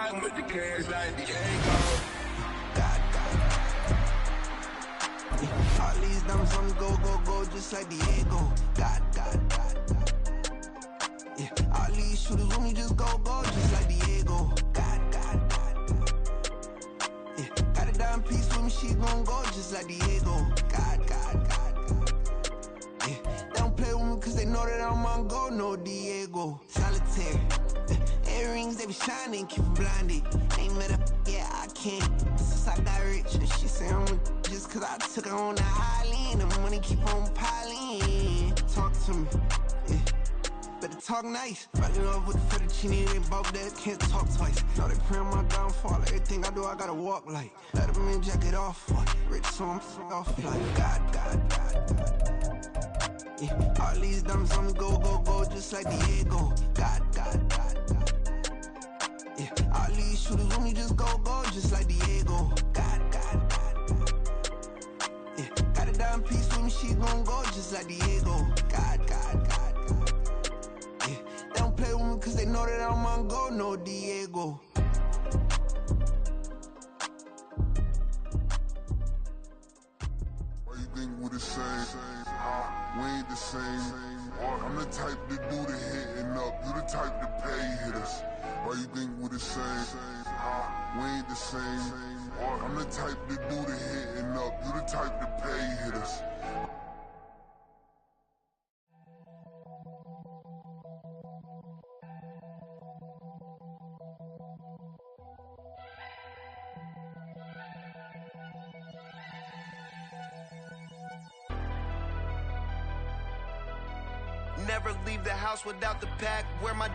riding with the cash like Diego. All these diamonds on the go, just like Diego. God. Yeah, all these shooters with me just go, just like Diego. God. Yeah, got a dime piece with me, she gon' go just like Diego. God. Yeah, they don't play with me cause they know that I'm on go, no Diego. Solitaire. Earrings, they be shining, keep them blinded. Ain't met up, yeah, I can't. Since I got rich, and she say I'm just cause I took her on the island. The money keep on piling. Talk to me, yeah. Better talk nice. Fell in love with the fettuccine, they both dead, can't talk twice. Now they pray on my downfall, everything I do, I gotta walk like. Let them in, jacket off, what? Rich, so I'm off like God. Yeah, all these diamonds on the go, just like Diego. God. Yeah, all these shooters with me just go, just like Diego. God. Yeah, got a dime piece with me, she gon' go just like Diego. God. Yeah, they don't play with me cause they know that I'm on go, no Diego. Why you think we the same? We ain't the same. I'm the type to do the hitting up, you the type to pay hitters. Why you think we the same? We ain't the same. I'm the type to do the hitting up, you the type to pay hitters. Never leave the house without the pack. Where my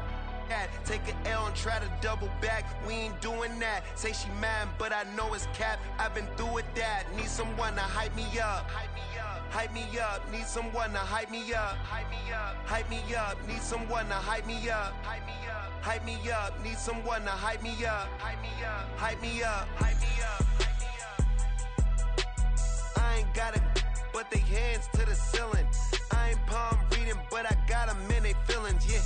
at? Take an L and try to double back. We ain't doing that. Say she mad, but I know it's cap. I've been through with that. Need someone to hype me up. Hype me up. Need someone to hype me up. Hype me up. Need someone to hype me up. Hype me up. Need someone to hype me up. Hype me up. I ain't got it, but they hands to the ceiling. I ain't palm reading, but I got them in they feelings, yeah.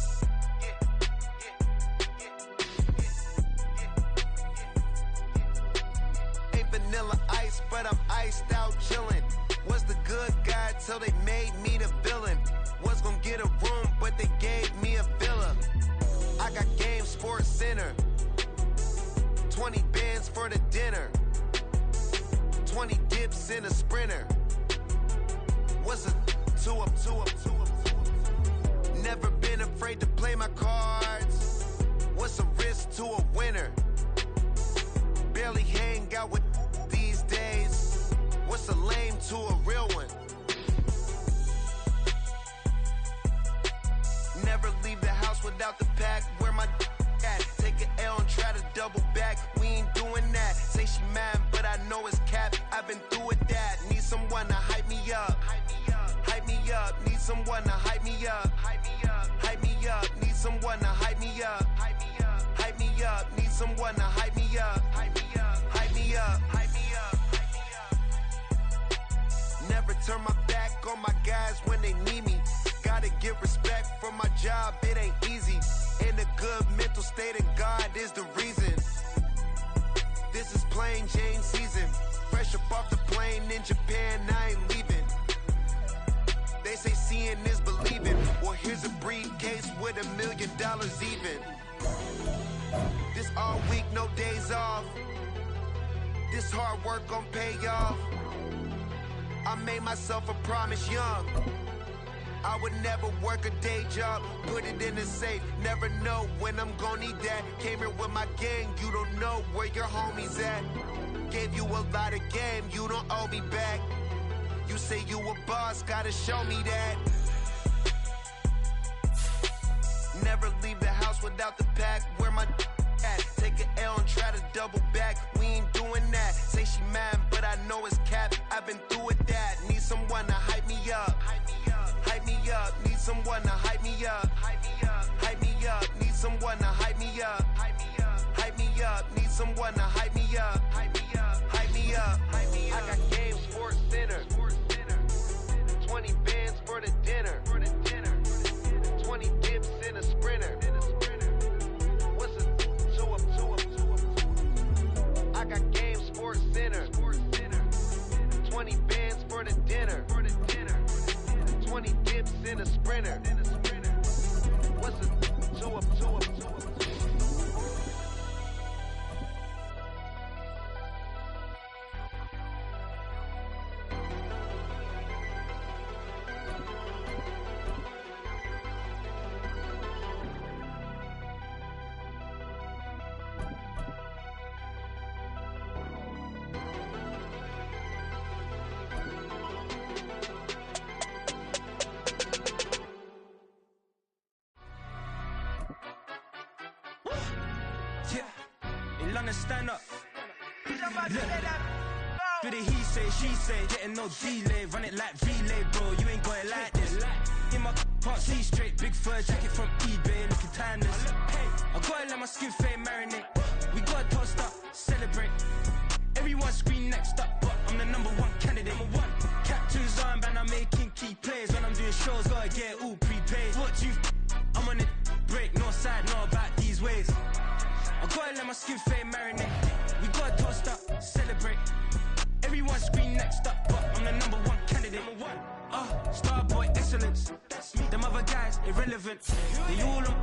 Ain't vanilla ice, but I'm iced out chillin'. Was the good guy till they made me the villain. Was gonna get a room, but they gave me a villa. I got game, Sports Center. 20 bands for the dinner. 20 dips in a Sprinter. What's a two up. Never been afraid to play my cards. What's a risk to a winner? Barely hang out with these days. What's a lame to a real one? Never leave the house without the pack. Where my at? Take an L and try to double back. We ain't doing that. Say she mad, but I know it's cap. I've been through with that. Need someone to hype me up. Hype me up. Need someone to hype me up. Hype me up. Need someone to hype me up. Hype me up. Need someone to hype me up. Hype me up. Never turn my back on my guys when they need me. Gotta give respect for my job, it ain't easy. In a good mental state and God is the reason. This is plain Jane season. Fresh up off the plane in Japan, I ain't leaving. They say seeing is believing. Well, here's a briefcase with $1 million even. This all week, no days off. This hard work gon' pay off. I made myself a promise young. I would never work a day job, put it in the safe. Never know when I'm gon' need that. Came here with my gang, you don't know where your homies at. Gave you a lot of game, you don't owe me back. You say you a boss, gotta show me that. Never leave the house without the pack. Where my at? Take an L and try to double back. We ain't doing that. Say she mad, but I know it's cap. I've been through with that. Need someone to hype me up. Hype me up. Need someone to hype me up. Hype me up. Need someone to hype me up. Hype me up. Need someone to hype me up. Hype me up. I got game, Sports Center. 20 bands for the dinner. 20 dips in a Sprinter. What's a two up? London, stand up. Do the he say, she say, getting no delay, run it like relay, bro, you ain't got it like this. In my part C straight, big fur jacket from eBay, looking timeless. I gotta let my skin fade marinate. We gotta toast up, celebrate. Everyone scream next up, but I'm the #1 candidate. Captain's armband, I'm making key plays. When I'm doing shows, gotta get it all prepaid. What you I'm on it, break, no side, know about these ways. I gotta let my skin fade marinate. We gotta toast up, celebrate. Everyone scream next up, but I'm the #1 candidate. Starboy excellence. Them other guys irrelevant. They all on.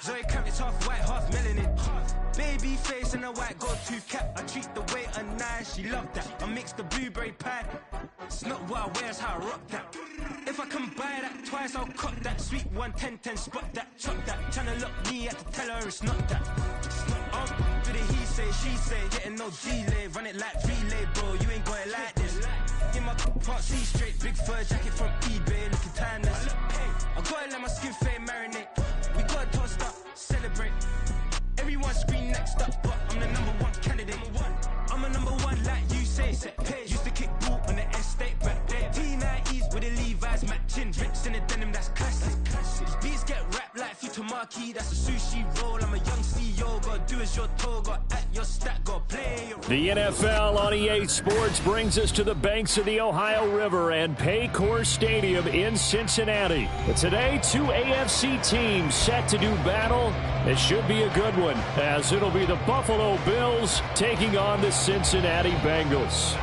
Zoe Camp, it's half white, half melanin. Baby face and a white gold tooth cap. I treat the waiter nice, she love that. I mix the blueberry pie. It's not what I wear, it's how I rock that. If I can buy that twice, I'll cut that. Sweet 110, spot that, chop that. Tryna lock me, I have to tell her it's not that. Do the he say, she say, getting no delay, run it like relay, bro, you ain't got it like this. In my part C straight, big fur jacket from eBay, looking timeless. I gotta let my skin fade marinate. We gotta toast up, celebrate. Everyone scream next up, but I'm the #1 candidate. I'm a #1 like you say, set page. Used to kick ball on the estate back there. T90s with the Levi's matching, rips in the denim, that's classic. These beats get wrapped like Futamaki, that's a sushi roll. I'm a young CEO, gotta do as you're told, gotta act your stat, gotta play your... The NFL on EA Sports brings us to the banks of the Ohio River and Paycor Stadium in Cincinnati. But today, two AFC teams set to do battle. It should be a good one, as it'll be the Buffalo Bills taking on the Cincinnati Bengals.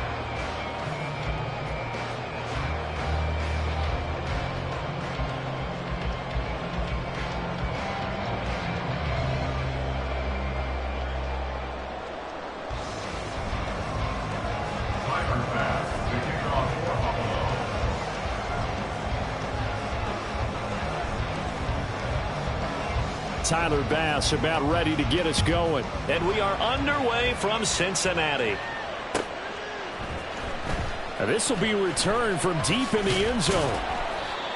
Tyler Bass about ready to get us going. And we are underway from Cincinnati. This will be returned from deep in the end zone.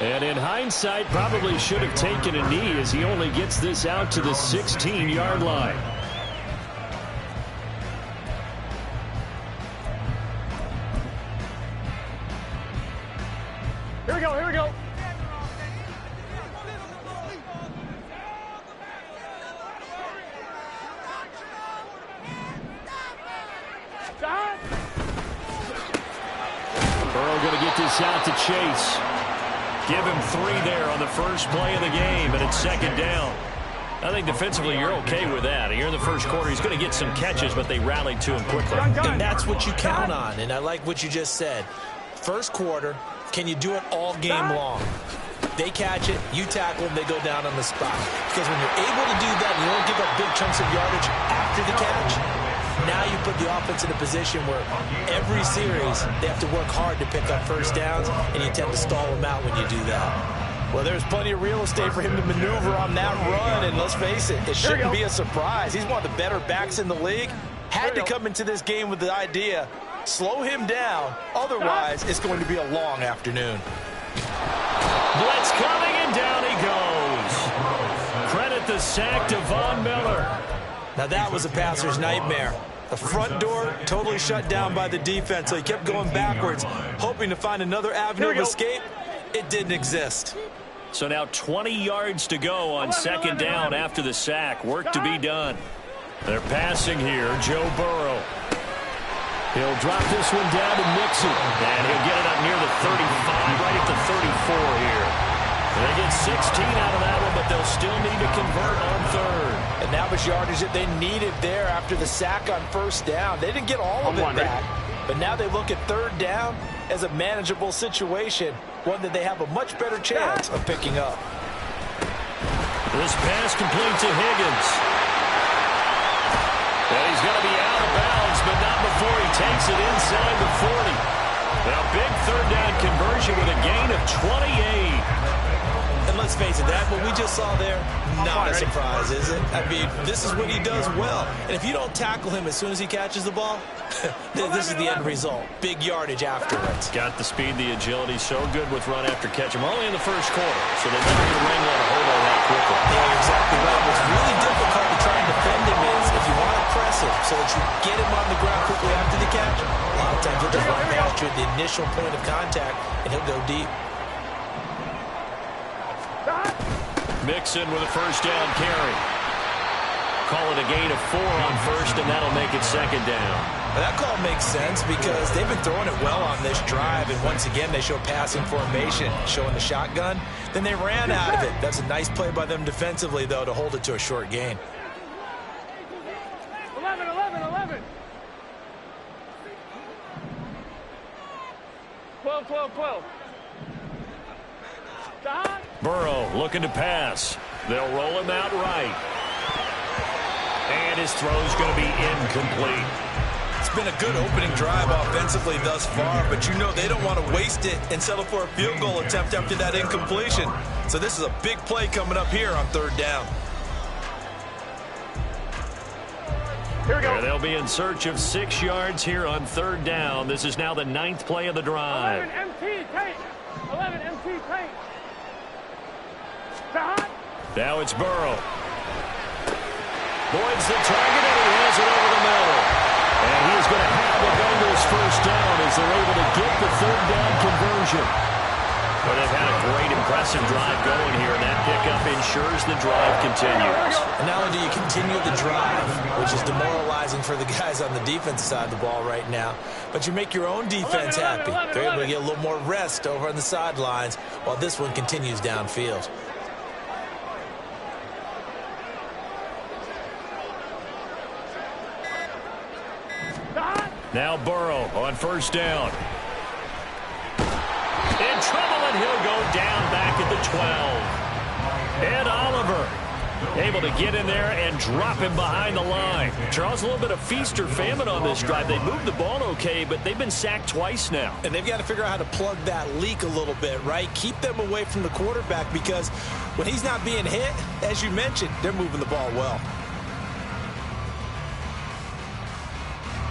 And in hindsight, probably should have taken a knee as he only gets this out to the 16-yard line. Here we go, here we go. Burrow going to get this out to Chase. Give him 3 there on the first play of the game, and it's second down. I think defensively you're okay with that. Here in the first quarter, he's going to get some catches, but they rallied to him quickly. And that's what you count on, and I like what you just said. First quarter, can you do it all game long? They catch it, you tackle them, they go down on the spot. Because when you're able to do that, and you don't give up big chunks of yardage after the catch, now you put the offense in a position where every series they have to work hard to pick up first downs, and you tend to stall them out when you do that. Well, there's plenty of real estate for him to maneuver on that run, and let's face it, it shouldn't be a surprise. He's one of the better backs in the league. Had to come into this game with the idea, slow him down, otherwise it's going to be a long afternoon. Blitz coming, and down he goes. Credit the sack to Von Miller. Now that was a passer's nightmare. The front door totally shut down by the defense, so he kept going backwards, hoping to find another avenue of escape. It didn't exist. So now 20 yards to go on second down after the sack. Work to be done. They're passing here, Joe Burrow. He'll drop this one down to Mixon. And he'll get it up near the 35, right at the 34 here. They get 16 out of that one, but they'll still need to convert on third. And that was yardage that they needed there after the sack on first down. They didn't get all of it back, but now they look at third down as a manageable situation, one that they have a much better chance of picking up. This pass complete to Higgins. And he's going to be out of bounds, but not before he takes it inside the 40. Now, big third down conversion with a gain of 28. And let's face it, that what we just saw there, not a surprise, is it? I mean, this is what he does well. And if you don't tackle him as soon as he catches the ball, this is the end result. Big yardage afterwards. Got the speed, the agility, so good with run after catch. I'm only in the first quarter, so they're never going to wrangle on a hold on that quickly. Yeah, exactly right. What's really difficult to try and defend him is if you want to once you get him on the ground quickly after the catch, a lot of times he'll just run past you at the initial point of contact, and he'll go deep. Mixon with a first down carry. Call it a gain of 4 on first, and that'll make it second down. Well, that call makes sense because they've been throwing it well on this drive, and once again they show passing formation, showing the shotgun. Then they ran out of it. That's a nice play by them defensively, though, to hold it to a short gain. 11. 12. Burrow looking to pass. They'll roll him out right. And his throw's going to be incomplete. It's been a good opening drive offensively thus far, but you know they don't want to waste it and settle for a field goal attempt after that incompletion. So this is a big play coming up here on third down. Here we go. They'll be in search of 6 yards here on third down. This is now the 9th play of the drive. 11 MT tank. Now it's Burrow. Boyd's the target, and he has it over the middle. And he is going to have the Bengals first down as they're able to get the third down conversion. Well, they've had a great, impressive drive going here, and that pickup ensures the drive continues. And not only do you continue the drive, which is demoralizing for the guys on the defensive side of the ball right now, but you make your own defense happy. They're able to get a little more rest over on the sidelines while this one continues downfield. Now Burrow on first down. In trouble, and he'll go down back at the 12. Ed Oliver able to get in there and drop him behind the line. Charles, a little bit of feast or famine on this drive. They moved the ball okay, but they've been sacked twice now. And they've got to figure out how to plug that leak a little bit, right? Keep them away from the quarterback because when he's not being hit, as you mentioned, they're moving the ball well.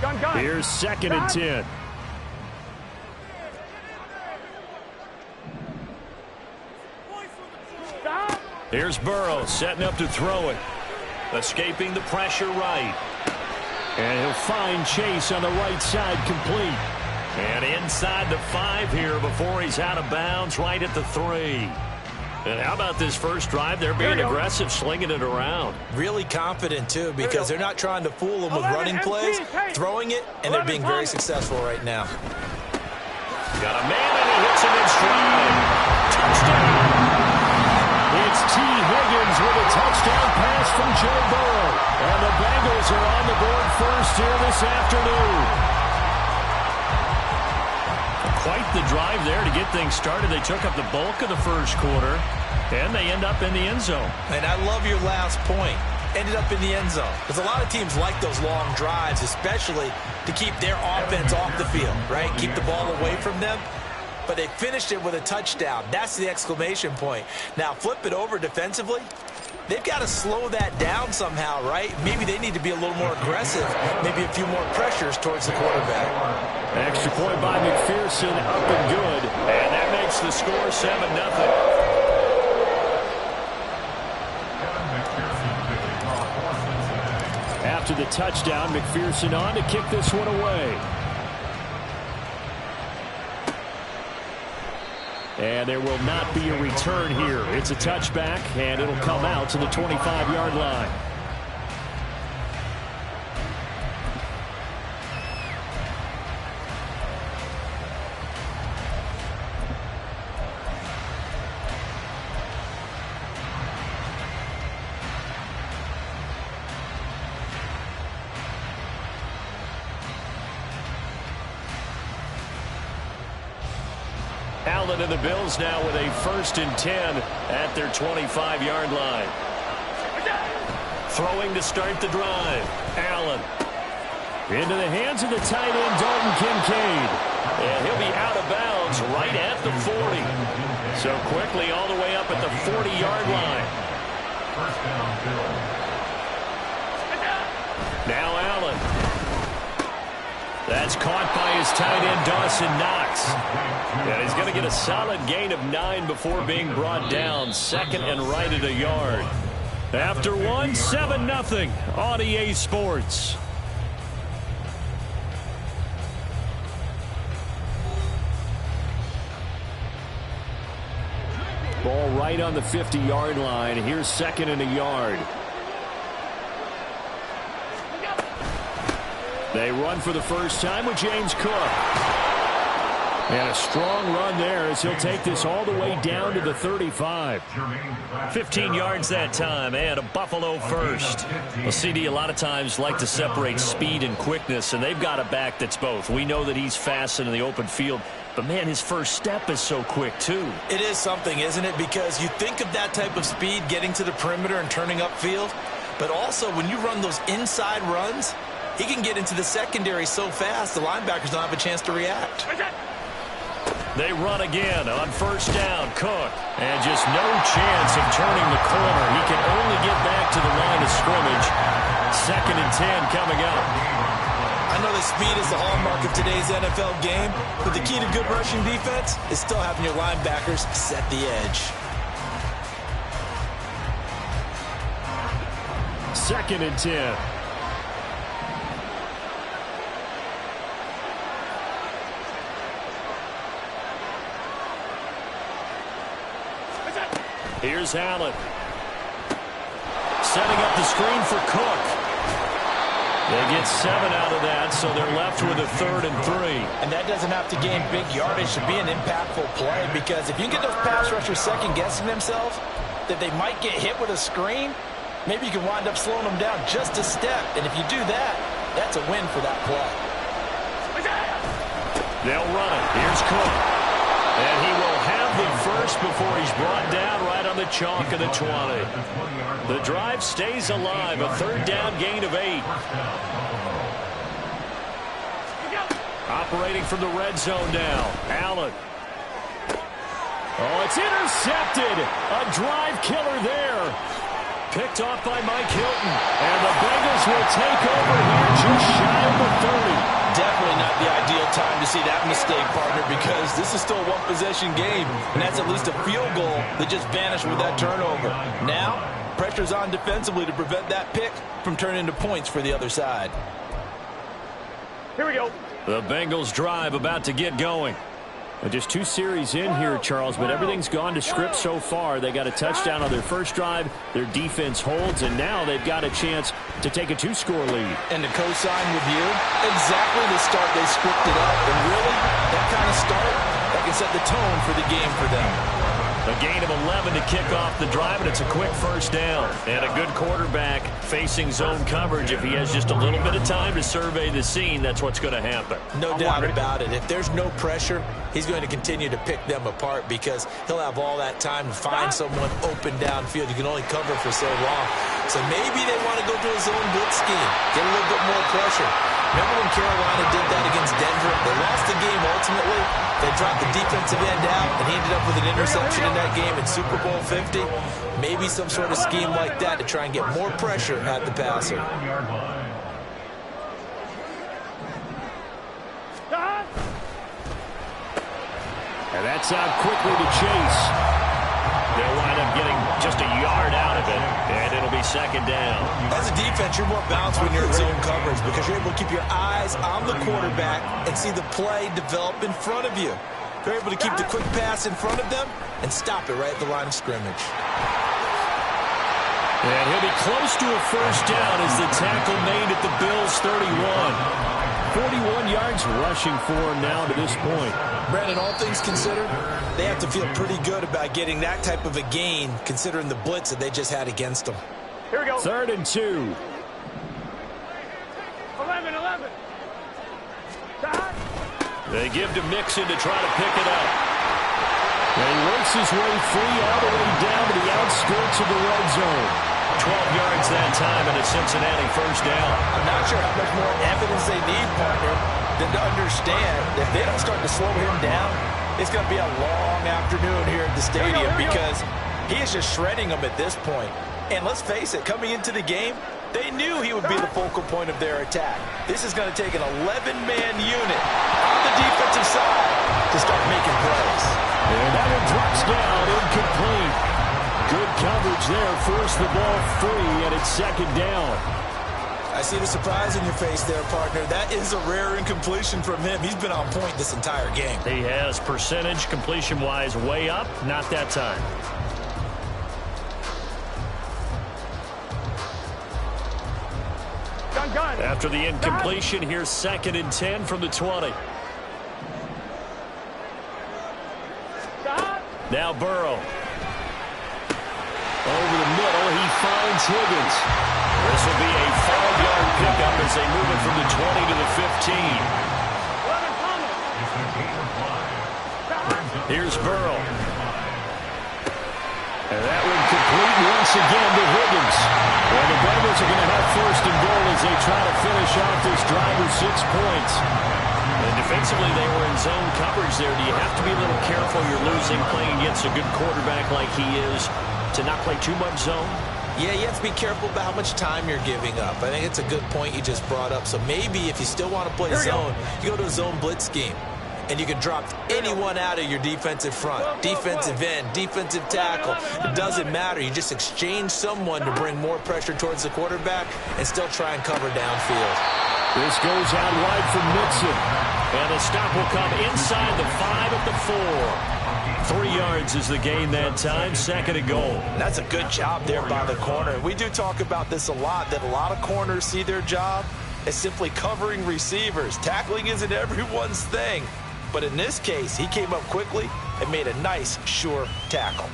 Gun. Here's 2nd and 10. Stop. Here's Burrow setting up to throw it. Escaping the pressure right. And he'll find Chase on the right side complete. And inside the 5 here before he's out of bounds right at the 3. And how about this first drive? They're being aggressive, slinging it around. Really confident, too, because they're not trying to fool them with running plays, throwing it, and they're being very successful right now. Got a man, and he hits him in stride. Touchdown! It's T. Higgins with a touchdown pass from Joe Burrow. And the Bengals are on the board first here this afternoon. Quite the drive there to get things started. They took up the bulk of the first quarter, and they end up in the end zone. And I love your last point. Ended up in the end zone. Because a lot of teams like those long drives, especially to keep their offense off the field, right? Keep the ball away from them. But they finished it with a touchdown. That's the exclamation point. Now, flip it over defensively. They've got to slow that down somehow, right? Maybe they need to be a little more aggressive. Maybe a few more pressures towards the quarterback. Extra point by McPherson, up and good. And that makes the score 7-0. After the touchdown, McPherson on to kick this one away. And there will not be a return here. It's a touchback, and it'll come out to the 25-yard line. Allen and the Bills now with a 1st and 10 at their 25-yard line. Throwing to start the drive. Allen into the hands of the tight end, Dalton Kincaid. And he'll be out of bounds right at the 40. So quickly all the way up at the 40-yard line. Now Allen. That's caught by his tight end, Dawson Knox. And he's going to get a solid gain of 9 before being brought down. 2nd and right at a yard. After one, 7-0 on EA Sports. Ball right on the 50-yard line. Here's 2nd and a yard. They run for the first time with James Cook. And a strong run there as he'll take this all the way down to the 35. 15 yards that time, and a Buffalo first. Well, CD, a lot of times like to separate speed and quickness, and they've got a back that's both. We know that he's fast in the open field, but, man, his first step is so quick, too. It is something, isn't it? Because you think of that type of speed getting to the perimeter and turning upfield, but also when you run those inside runs, he can get into the secondary so fast the linebackers don't have a chance to react. They run again on first down. Cook. And just no chance of turning the corner. He can only get back to the line of scrimmage. 2nd and 10 coming up. I know that speed is the hallmark of today's NFL game, but the key to good rushing defense is still having your linebackers set the edge. 2nd and 10. Here's Allen. Setting up the screen for Cook. They get 7 out of that, so they're left with a 3rd and 3. And that doesn't have to gain big yardage to be an impactful play, because if you can get those pass rushers second-guessing themselves, that they might get hit with a screen, maybe you can wind up slowing them down just a step. And if you do that, that's a win for that play. They'll run it. Here's Cook. And he will have the first before he's brought down right on the chalk of the 20. The drive stays alive. A 3rd down gain of 8. Operating from the red zone now. Allen. Oh, it's intercepted. A drive killer there. Picked off by Mike Hilton. And the Bengals will take over here just shy of the 30. Definitely not the ideal time to see that mistake, partner, because this is still a one-possession game, and that's at least a field goal that just vanished with that turnover. Now, pressure's on defensively to prevent that pick from turning into points for the other side. Here we go. The Bengals drive about to get going. Well, just 2 series in here, Charles, but everything's gone to script so far. They got a touchdown on their first drive. Their defense holds, and now they've got a chance to take a 2-score lead. And to co-sign with you, exactly the start they scripted up. And really, that kind of start, that can set the tone for the game for them. A gain of 11 to kick off the drive, and it's a quick first down. And a good quarterback facing zone coverage. If he has just a little bit of time to survey the scene, that's what's going to happen. No doubt about it. If there's no pressure, he's going to continue to pick them apart because he'll have all that time to find someone open downfield. You can only cover for so long. So maybe they want to go to a zone blitz scheme, get a little bit more pressure. Remember when Carolina did that against Denver? They lost the game ultimately. They dropped the defensive end out, and he ended up with an interception in that game in Super Bowl 50. Maybe some sort of scheme like that to try and get more pressure at the passer. And that's out quickly to Chase. They'll wind up getting just a yard out of it, and it'll be 2nd down. As a defense, you're more balanced when you're in zone coverage because you're able to keep your eyes on the quarterback and see the play develop in front of you. They're able to keep the quick pass in front of them and stop it right at the line of scrimmage. And he'll be close to a first down as the tackle made at the Bills' 31. 41 yards rushing for him now to this point. Brandon, all things considered, they have to feel pretty good about getting that type of a gain considering the blitz that they just had against them. Here we go. 3rd and 2. 11. They give to Mixon to try to pick it up. And he works his way free all the way down to the outskirts of the red zone. 12 yards that time and a Cincinnati first down. I'm not sure how much more evidence they need, partner, than to understand that if they don't start to slow him down, it's going to be a long afternoon here at the stadium because he is just shredding them at this point. And let's face it, coming into the game, they knew he would be the focal point of their attack. This is going to take an 11-man unit on the defensive side to start making plays. And that one drops down, incomplete. Good coverage there, forced the ball free, and it's 2nd down. I see the surprise in your face there, partner. That is a rare incompletion from him. He's been on point this entire game. He has percentage completion-wise way up. Not that time. After the incompletion, here's 2nd and 10 from the 20. Now Burrow. Over the middle, he finds Higgins. This will be a 5-yard pickup as they move it from the 20 to the 15. Here's Burrow. And that one complete once again to Higgins. And the Bengals are going to have 1st and goal as they try to finish off this drive with 6 points. And defensively, they were in zone coverage there. Do you have to be a little careful? You're losing playing against a good quarterback like he is to not play too much zone? Yeah, you have to be careful about how much time you're giving up. I think it's a good point you just brought up. So maybe if you still want to play zone, you go to a zone blitz scheme. And you can drop anyone out of your defensive front. Defensive end, defensive tackle. It doesn't matter. You just exchange someone to bring more pressure towards the quarterback and still try and cover downfield. This goes out wide for Mixon. And the stop will come inside the 5 at the 4. 3 yards is the gain that time. 2nd and goal. That's a good job there by the corner. We do talk about this a lot, that a lot of corners see their job as simply covering receivers. Tackling isn't everyone's thing. But in this case, he came up quickly and made a nice, sure tackle.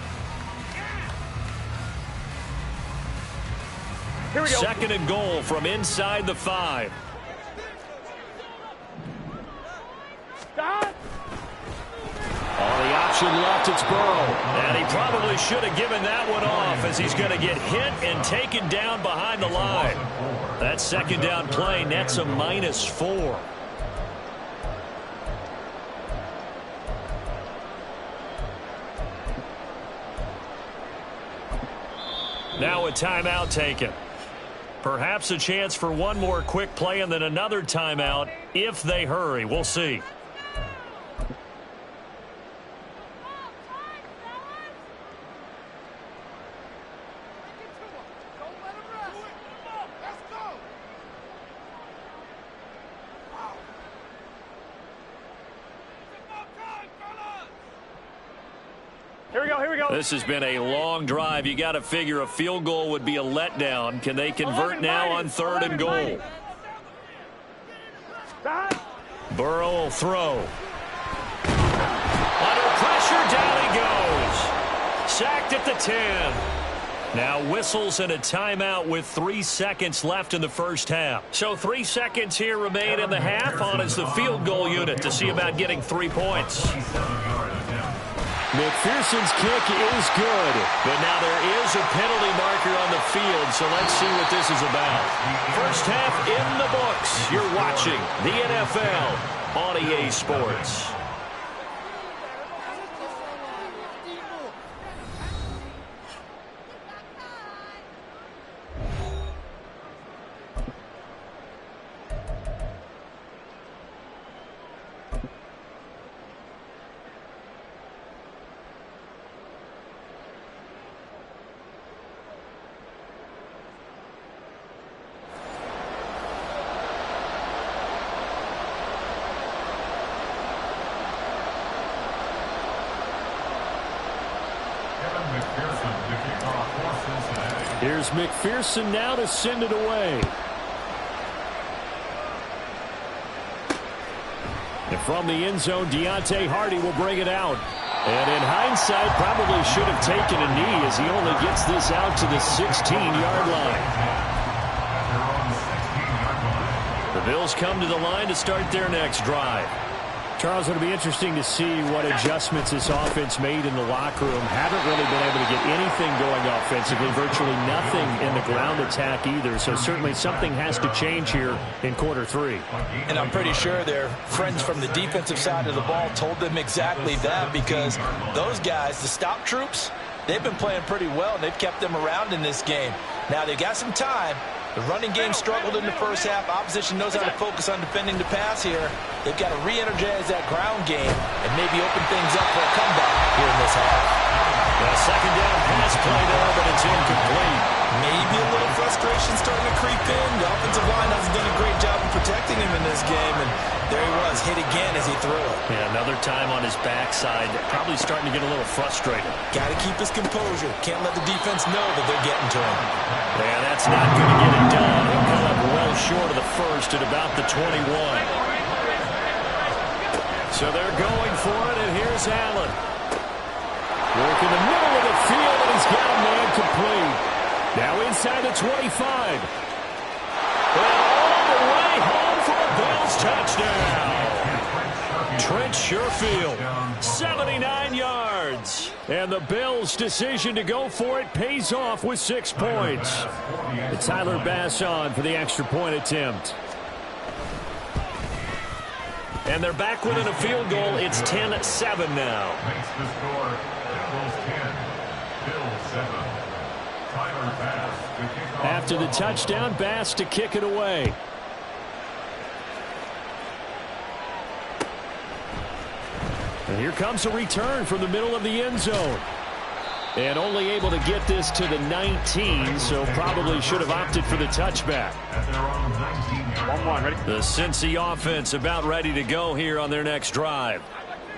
Here we go. 2nd and goal from inside the 5. On the option left, it's Burrow. And he probably should have given that one off as he's going to get hit and taken down behind the line. That 2nd down play nets a -4. Now a timeout taken. Perhaps a chance for one more quick play and then another timeout if they hurry. We'll see. This has been a long drive. You got to figure a field goal would be a letdown. Can they convert now on 3rd and goal? Burrow will throw. Under pressure, down he goes. Sacked at the 10. Now whistles and a timeout with 3 seconds left in the first half. So 3 seconds here remain in the half. On is the field goal unit to see about getting 3 points. McPherson's kick is good, but now there is a penalty marker on the field, so let's see what this is about. First half in the books. You're watching the NFL on EA Sports. Here's McPherson now to send it away. And from the end zone, Deontay Hardy will bring it out. And in hindsight, probably should have taken a knee as he only gets this out to the 16-yard line. The Bills come to the line to start their next drive. Charles, it'll be interesting to see what adjustments this offense made in the locker room. Haven't really been able to get anything going offensively, virtually nothing in the ground attack either. So certainly something has to change here in quarter 3. And I'm pretty sure their friends from the defensive side of the ball told them exactly that, because those guys, the stop troops, they've been playing pretty well, and they've kept them around in this game. Now they've got some time. The running game struggled in the first half. Opposition knows how to focus on defending the pass here. They've got to re-energize that ground game and maybe open things up for a comeback here in this half. A second down pass play there, but it's incomplete. Maybe a little frustration starting to creep in. The offensive line this game, and there he was, hit again as he threw it. Yeah, another time on his backside, probably starting to get a little frustrated. Got to keep his composure. Can't let the defense know that they're getting to him. Yeah, that's not going to get it done. He'll come up well short of the first at about the 21. So they're going for it, and here's Allen. Work in the middle of the field, and he's got a man complete. Now inside the 25. And all the way home for a Bills touchdown. Trent Sherfield, 79 yards. And the Bills' decision to go for it pays off with 6 points. It's Tyler Bass on for the extra point attempt. And they're back within a field goal. It's 10-7 now. Makes the score. Bills 10, Bills 7. Tyler Bass to kick off. After the touchdown, Bass to kick it away. And here comes a return from the middle of the end zone. And only able to get this to the 19, so probably should have opted for the touchback. The Cincy offense about ready to go here on their next drive.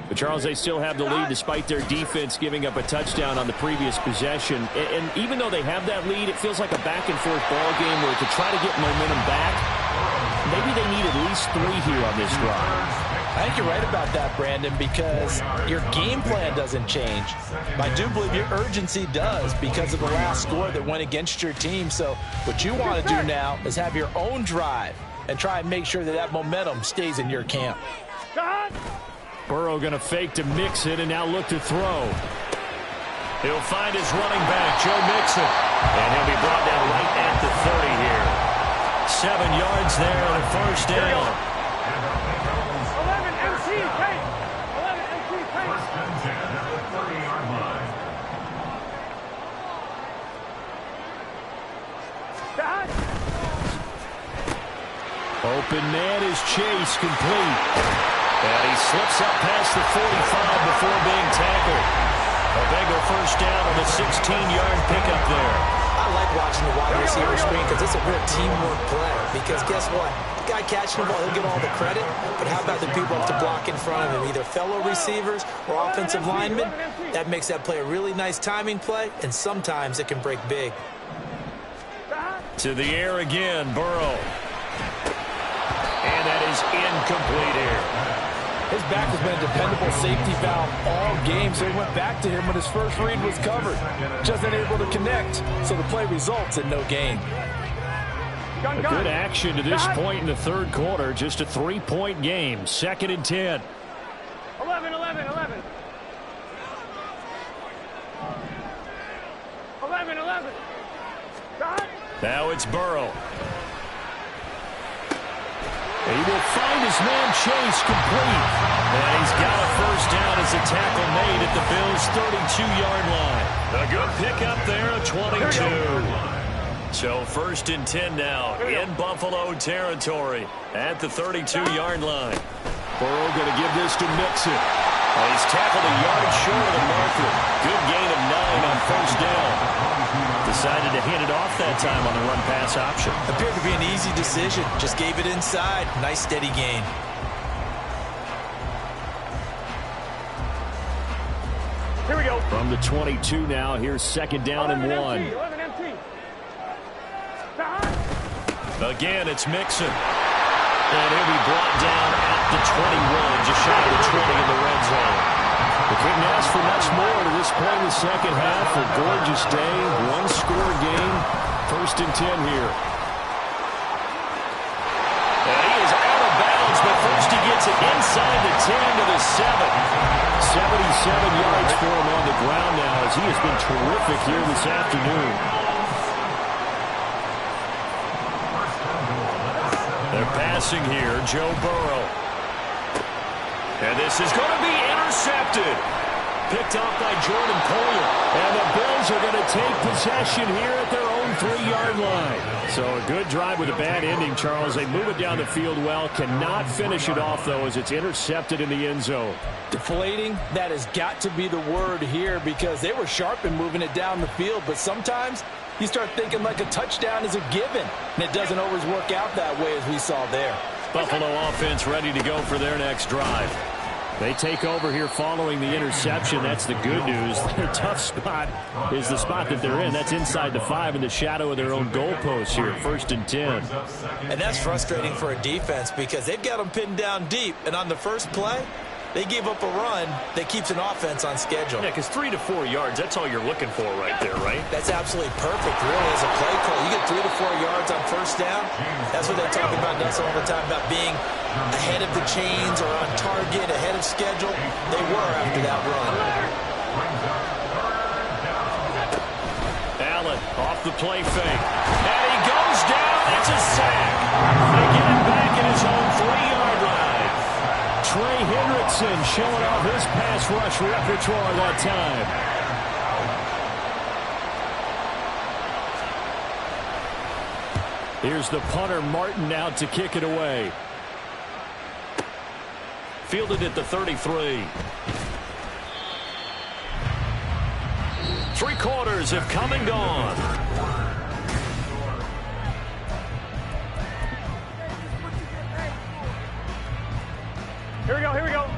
But, Charles, they still have the lead despite their defense giving up a touchdown on the previous possession. And even though they have that lead, it feels like a back-and-forth ball game where to try to get momentum back, maybe they need at least 3 here on this drive. I think you're right about that, Brandon, because your game plan doesn't change. I do believe your urgency does because of the last score that went against your team. So what you want to do now is have your own drive and try and make sure that that momentum stays in your camp. Burrow going to fake to Mixon and now look to throw. He'll find his running back, Joe Mixon. And he'll be brought down right at the 30 here. 7 yards there on a first down. Open man is Chase, complete. And he slips up past the 45 before being tackled. A bigger first down on a 16-yard pickup there. I like watching the wide receiver screen because it's a real teamwork play. Because guess what? The guy catching the ball, he'll get all the credit. But how about the people up to block in front of him, either fellow receivers or offensive linemen? That makes that play a really nice timing play, and sometimes it can break big. To the air again, Burrow. And that is incomplete here. His back has been a dependable safety valve all game, so he went back to him when his first read was covered. Just unable to connect, so the play results in no gain. A good action to this point in the third quarter. Just a 3-point game. 2nd and 10. 11. 11. Now it's Burrow. He will find his man Chase, complete. And he's got a first down as a tackle made at the Bills' 32-yard line. A good pickup there, a 22. So 1st and 10 now in Buffalo territory at the 32-yard line. Burrow going to give this to Mixon. And he's tackled a yard short of the marker. Good gain of 9 on first down. Decided to hand it off that time on the run-pass option. Appeared to be an easy decision. Just gave it inside. Nice steady gain. Here we go. From the 22 now, here's 2nd down and 1. 11 empty. Again, it's Mixon. And he'll be brought down at the 21, just shy of the 20 in the red zone. We couldn't ask for much more to this point in the second half. A gorgeous day, one-score game. 1st and 10 here. And he is out of bounds, but first he gets it inside the 10 to the 7. 77 yards for him on the ground now as he has been terrific here this afternoon. They're passing here, Joe Burrow. And this is going to be intercepted. Picked off by Jordan Poyer. And the Bills are going to take possession here at their own 3-yard line. So a good drive with a bad ending, Charles. They move it down the field well. Cannot finish it off, though, as it's intercepted in the end zone. Deflating, that has got to be the word here because they were sharp in moving it down the field. But sometimes you start thinking like a touchdown is a given. And it doesn't always work out that way as we saw there. Buffalo offense ready to go for their next drive. They take over here following the interception. That's the good news. The tough spot is the spot that they're in. That's inside the 5 in the shadow of their own goalpost here, 1st and 10. And that's frustrating for a defense because they've got them pinned down deep. And on the first play, they gave up a run that keeps an offense on schedule. Yeah, because 3 to 4 yards, that's all you're looking for right there, right? That's absolutely perfect, really, as a play call. You get 3 to 4 yards on first down. That's what they talk about us all the time, about being ahead of the chains or on target, ahead of schedule. They were after that run. Allen off the play fake. And he goes down. That's a sack. They get him back in his own 3-yard line. Trey Hendrickson showing off his pass rush repertoire that time. Here's the punter, Martin, out to kick it away. Fielded at the 33. 3 quarters have come and gone. Here we go, here we go.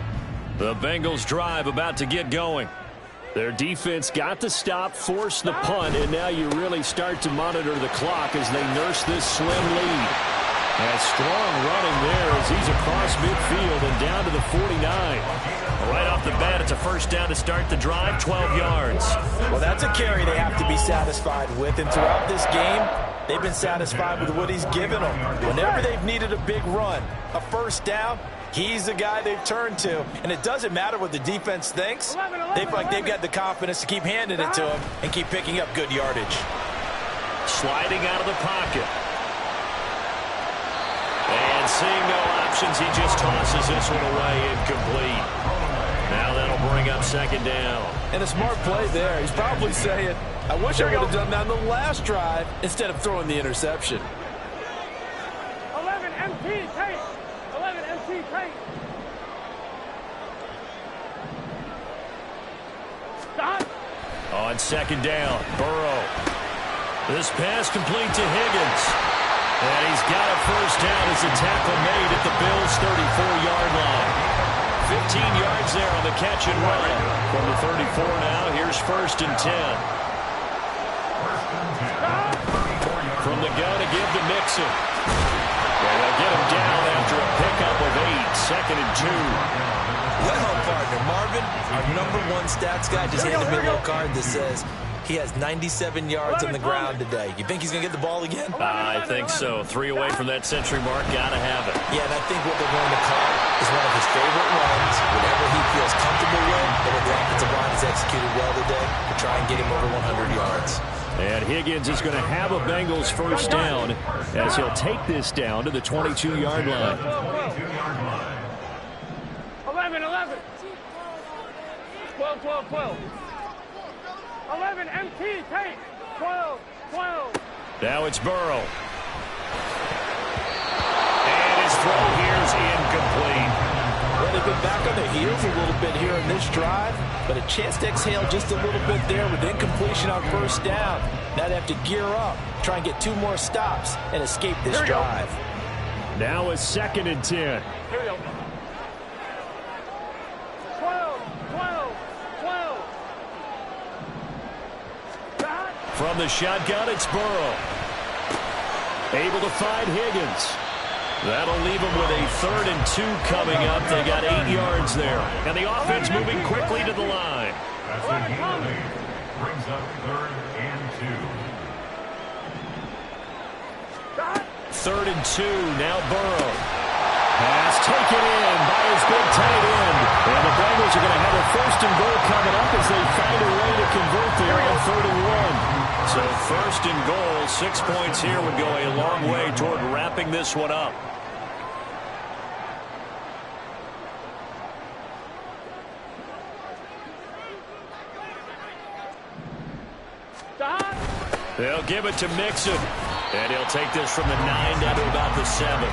The Bengals drive about to get going. Their defense got the stop, forced the punt, and now you really start to monitor the clock as they nurse this slim lead. And strong running there as he's across midfield and down to the 49. Right off the bat, it's a first down to start the drive, 12 yards. Well, that's a carry they have to be satisfied with. And throughout this game, they've been satisfied with what he's given them. Whenever they've needed a big run, a first down, he's the guy they've turned to. And it doesn't matter what the defense thinks. They feel like they've got the confidence to keep handing it to him and keep picking up good yardage. Sliding out of the pocket. And seeing no options, he just tosses this one away, incomplete. Now that'll bring up 2nd down. And a smart play there. He's probably saying, I wish I would have done that on the last drive instead of throwing the interception. 11 MT tape. 11 MT tape. Stop. On 2nd down, Burrow. This pass complete to Higgins. And he's got a first down as a tackle made at the Bills' 34-yard line. 15 yards there on the catch and run. From the 34 now, here's 1st and 10. From the gun to give to Mixon. And they'll get him down after a pickup of 8, 2nd and 2. Well, partner, Marvin, our #1 stats guy, just handed me a little card that says he has 97 yards on the ground today. You think he's going to get the ball again? I think so. 3 away from that century mark. Got to have it. Yeah, and I think what they're going to call is one of his favorite runs. Whatever he feels comfortable with, and what the offensive line has executed well today to try and get him over 100 yards. And Higgins is going to have a Bengals first down as he'll take this down to the 22-yard line. 11, 11. 12, 12, 12. 11 MT tape. 12, 12. Now it's Burrow. And his throw here is incomplete. Well, they've been back on their heels a little bit here in this drive, but a chance to exhale just a little bit there with incompletion on first down. Now they have to gear up, try and get 2 more stops and escape this drive. Now it's 2nd and 10. Here we go. 12, 12, 12. From the shotgun, it's Burrow. Able to find Higgins. That'll leave them with a 3rd and 2 coming up. They got 8 yards there. And the offense moving quickly to the line. That's the Heat lead. Brings up 3rd and 2. 3rd and 2, now Burrow. Pass taken in by his big tight end. And the Bengals are going to have a 1st and goal coming up as they find a way to convert there on 3rd and 1. So 1st and goal, 6 points here would go a long way toward wrapping this one up. They'll give it to Mixon. And he'll take this from the 9 down to about the 7.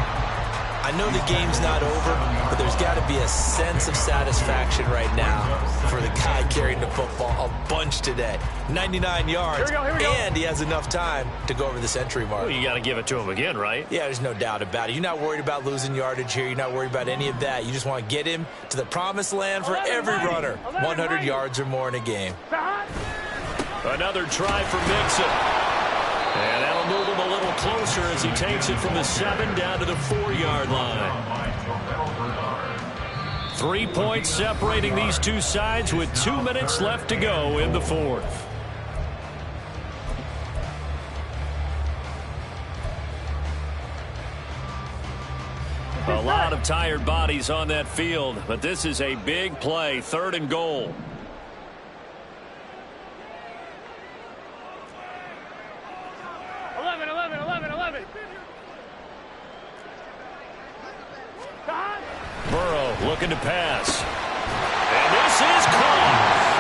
I know the game's not over, but there's got to be a sense of satisfaction right now for the guy carrying the football a bunch today. 99 yards, Here we go. And he has enough time to go over the century mark. Well, you got to give it to him again, right? Yeah, there's no doubt about it. You're not worried about losing yardage here. You're not worried about any of that. You just want to get him to the promised land for every runner. 100 yards or more in a game. Another try for Mixon. And that'll move him a little closer as he takes it from the 7 down to the 4-yard line. 3 points separating these two sides with 2 minutes left to go in the fourth. A lot of tired bodies on that field, but this is a big play, 3rd and goal. Burrow looking to pass. And this is caught.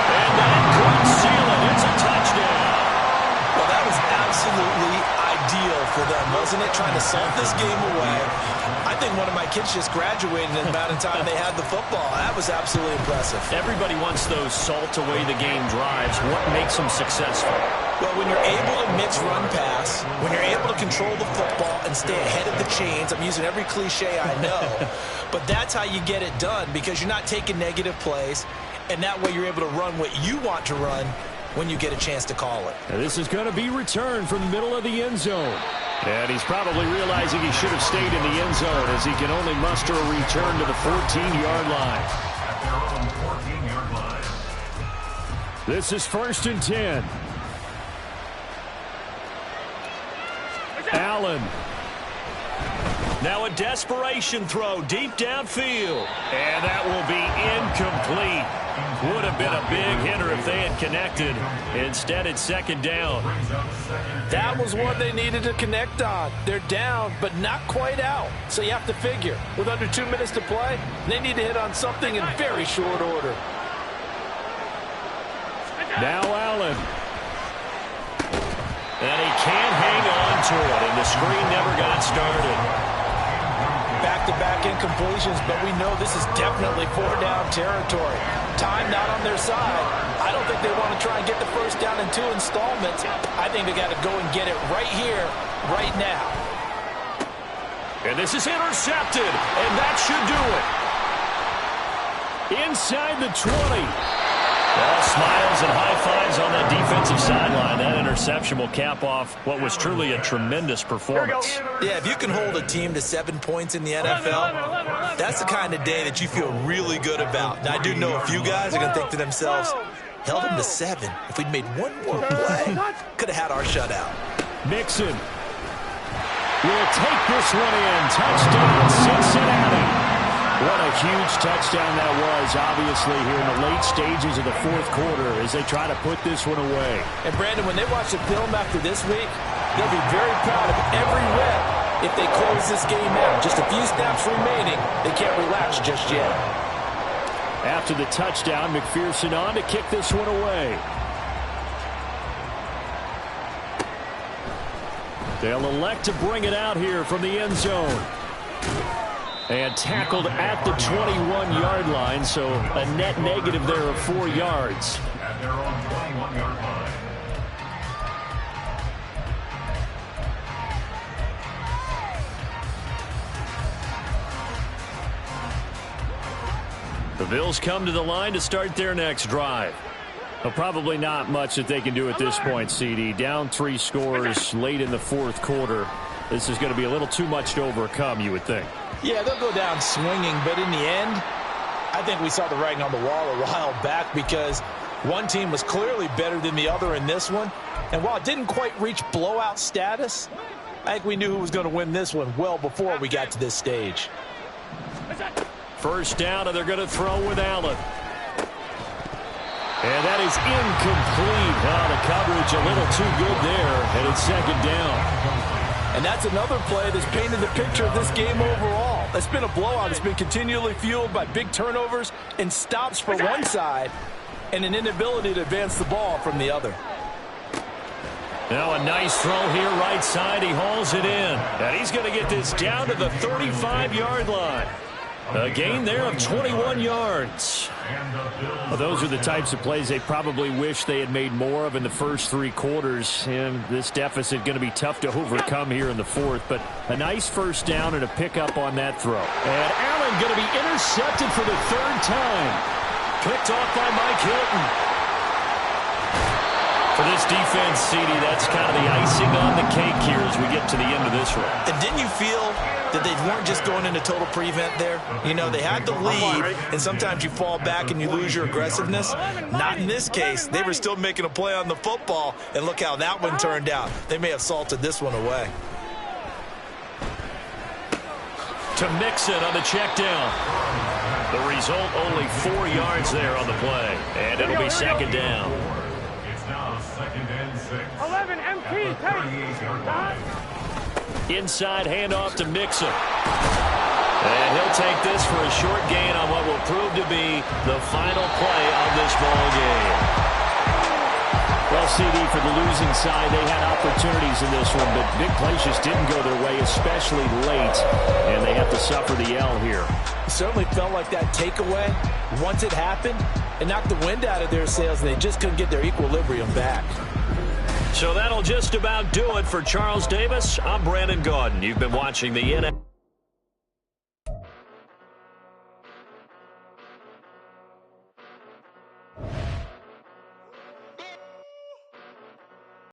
And that could seal it. It's a touchdown. Well, that was absolutely ideal for them, wasn't it? Trying to salt this game away. I think one of my kids just graduated in the amount of time they had the football. That was absolutely impressive. Everybody wants those salt away the game drives. What makes them successful? Well, when you're able to mix run pass, when you're able to control the football and stay ahead of the chains, I'm using every cliche I know, but that's how you get it done because you're not taking negative plays, and that way you're able to run what you want to run when you get a chance to call it. And this is going to be returned from the middle of the end zone. And he's probably realizing he should have stayed in the end zone as he can only muster a return to the 14-yard line. This is 1st and 10. Allen. Now a desperation throw deep downfield. And that will be incomplete. Would have been a big hitter if they had connected. Instead, it's 2nd down. That was what they needed to connect on. They're down, but not quite out. So you have to figure, with under 2 minutes to play, they need to hit on something in very short order. Now Allen. And he can't hang on to it, and the screen never got started. Back-to-back incompletions, but we know this is definitely 4-down territory. Time not on their side. I don't think they want to try and get the first down in 2 installments. I think they got to go and get it right here, right now. And this is intercepted, and that should do it. Inside the 20. Well, smiles and high fives on that defensive sideline. That interception will cap off what was truly a tremendous performance. Yeah, if you can hold a team to 7 points in the NFL, that's the kind of day that you feel really good about. Now, I do know a few guys are going to think to themselves, held him to 7. If we'd made one more play, could have had our shutout. Mixon will take this one in. Touchdown, Cincinnati. What a huge touchdown that was, obviously, here in the late stages of the 4th quarter as they try to put this one away. And, Brandon, when they watch the film after this week, they'll be very proud of every rep if they close this game out. Just a few snaps remaining. They can't relax just yet. After the touchdown, McPherson on to kick this one away. They'll elect to bring it out here from the end zone. And tackled at the 21-yard line, so a net negative there of 4 yards. At their own 21-yard line. The Bills come to the line to start their next drive. Well, probably not much that they can do at this point, CD. Down 3 scores late in the 4th quarter. This is going to be a little too much to overcome, you would think. Yeah, they'll go down swinging, but in the end, I think we saw the writing on the wall a while back because one team was clearly better than the other in this one. And while it didn't quite reach blowout status, I think we knew who was going to win this one well before we got to this stage. 1st down, and they're going to throw with Allen. And that is incomplete. Oh, the coverage a little too good there, and it's 2nd down. And that's another play that's painted the picture of this game overall. It's been a blowout. It's been continually fueled by big turnovers and stops for one side and an inability to advance the ball from the other. Now a nice throw here right side. He hauls it in. And he's going to get this down to the 35-yard line. A gain there of 21 yards. Well, those are the types of plays they probably wish they had made more of in the first 3 quarters. And this deficit going to be tough to overcome here in the fourth. But a nice first down and a pickup on that throw. And Allen going to be intercepted for the 3rd time. Picked off by Mike Hilton. For this defense, CD, that's kind of the icing on the cake here as we get to the end of this one. And didn't you feel that they weren't just going into total prevent there? You know, they had the lead, and sometimes you fall back and you lose your aggressiveness. Not in this case. They were still making a play on the football, and look how that one turned out. They may have salted this one away. To Mixon on the check down. The result, only 4 yards there on the play. And it'll be 2nd down. 11 MT, take. Inside handoff to Mixon. And he'll take this for a short gain on what will prove to be the final play of this ball game. Well, CD, for the losing side, they had opportunities in this one, but big plays just didn't go their way, especially late, and they have to suffer the L here. It certainly felt like that takeaway, once it happened, it knocked the wind out of their sails, and they just couldn't get their equilibrium back. So that'll just about do it for Charles Davis. I'm Brandon Gaudin. You've been watching the NFL.